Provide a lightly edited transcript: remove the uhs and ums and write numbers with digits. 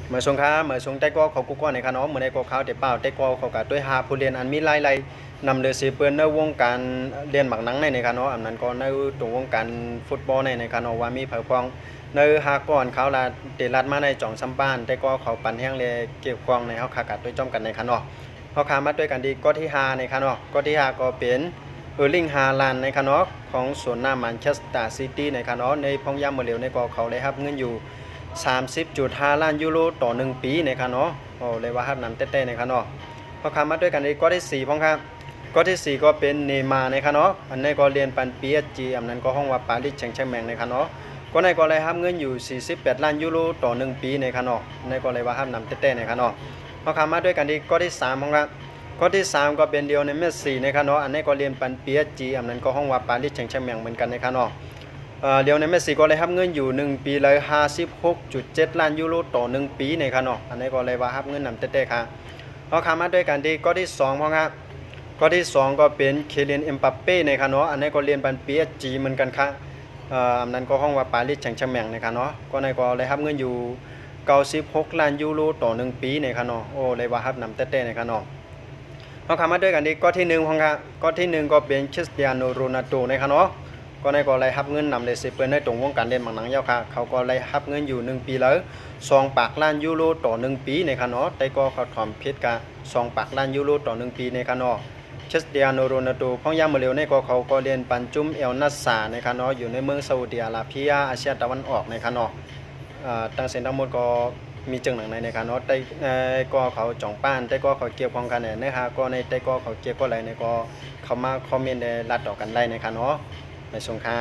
เมื่อสงค้าเมื่อสงแต่ก็เขากุกก้อนในคณะเมื่อในก็เขาแต่เปล่าแต่ก็เขากะด้วยหาผู้เรียนอันมีหลายๆนำเดือสีเปื้อนในวงการเรียนหมักหนังในคณะอันนั้นก็ในตรงวงการฟุตบอลในคณะว่ามีเผยพองในหาก่อนเขาละเตลัดมาในจ่องซัมบ้านแต่ก็เขาปั่นแห้งเลยเกี่ยวกองในเขาขากัดด้วยจอมกันในคณะเขาขามาด้วยกันดีก็ที่5ในคณะก็ที่5ก็เป็นลิงฮาลานในคณะของสวนหน้าแมนเชสเตอร์ซิตี้ในคณะในพงยามเมื่อเร็วในก็เขาได้รับเงินอยู่30.5 ล้านยูโรต่อ1ปีในครับเนาะโอ้เลยว่าฮับนำเต้ๆในครับเนาะพอคำมาด้วยกันอีกก็ที่4พ้องครับก็ที่4ก็เป็นเนมาในครับเนาะอันนี้ก็เรียนปันปีเอสจีอันนั้นก็ห้องว่าปารีสแซงต์แชร์แมงในครับเนาะก็ในก็เลยฮับเงินอยู่48 ล้านยูโรต่อ1ปีในครับเนาะในก็เลยว่าฮับนำเต้ๆในครับเนาะพอคำมาด้วยกันอีกก็ที่3พ้องครับก็ที่3ก็เป็นเดียวในเมสซี่ในครับเนาะอันนี้ก็เรียนปันปีเอสจีอันนั้นก็ห้องว่าปารีสแซงต์แชร์แมงเหมือนกันในครับเนาะเดี๋ยวในเมสซี่ก็เลยรับเงินอยู่1ปีเลย56.7 ล้านยูโรต่อ1ปีในครับเนาะอันนี้ก็เลยว่ารับเงินนำเต้ๆครับเอาคำมาด้วยกันที่ก็ที่2พ่อครับก็ที่2ก็เป็นเคเลียนเอ็มบัปเป้ในครับเนาะอันนี้ก็เรียนบันปีเอสจีเหมือนกันครับอันนั้นก็ห้องว่าปารีสแซงต์แชร์แมงในครับเนาะก็ในก็เลยรับเงินอยู่96 ล้านยูโรต่อ1ปีในครับเนาะโอ้เลยว่ารับนำเต้ๆในครับเนาะเอาคำมาด้วยกันที่ก็ที่1พ่อครับก็ที่1ก็เป็นคริสเตียโนโรนัลโดในครับเนาะก็ในก็เลยรับเงินนำเลยสิเปิ้นในตรงวงการเล่นหมากหนังยาวค่ะเขาก็เลยรับเงินอยู่1ปีแล้ว2 ปากล้านยูโรต่อ1ปีในคะเนาะแต่ก็เขาถอมเพชรกะ2 ปากล้านยูโรต่อ1ปีในคะเนาะคริสเตียโนโรนัลโดพ้องยามมาเร็วในก็เขาก็เรียนปันจุมเอลนัสซาในคะเนาะอยู่ในเมืองซาอุดิอาระเบียอาเซียตะวันออกในคะเนาะตั้งเส้นทั้งหมดก็มีจังหนังในคะเนาะแต่ก็เขาจ่องป้านแต่ก็เขาเกี่ยวข้องกันเนี่ยนะคะก็ในแต่ก็เขาเกี่ยวก็อะไรในก็เขามาคอมเมนต์ได้รัดต่อกันได้ในคะเนาะในสงขลา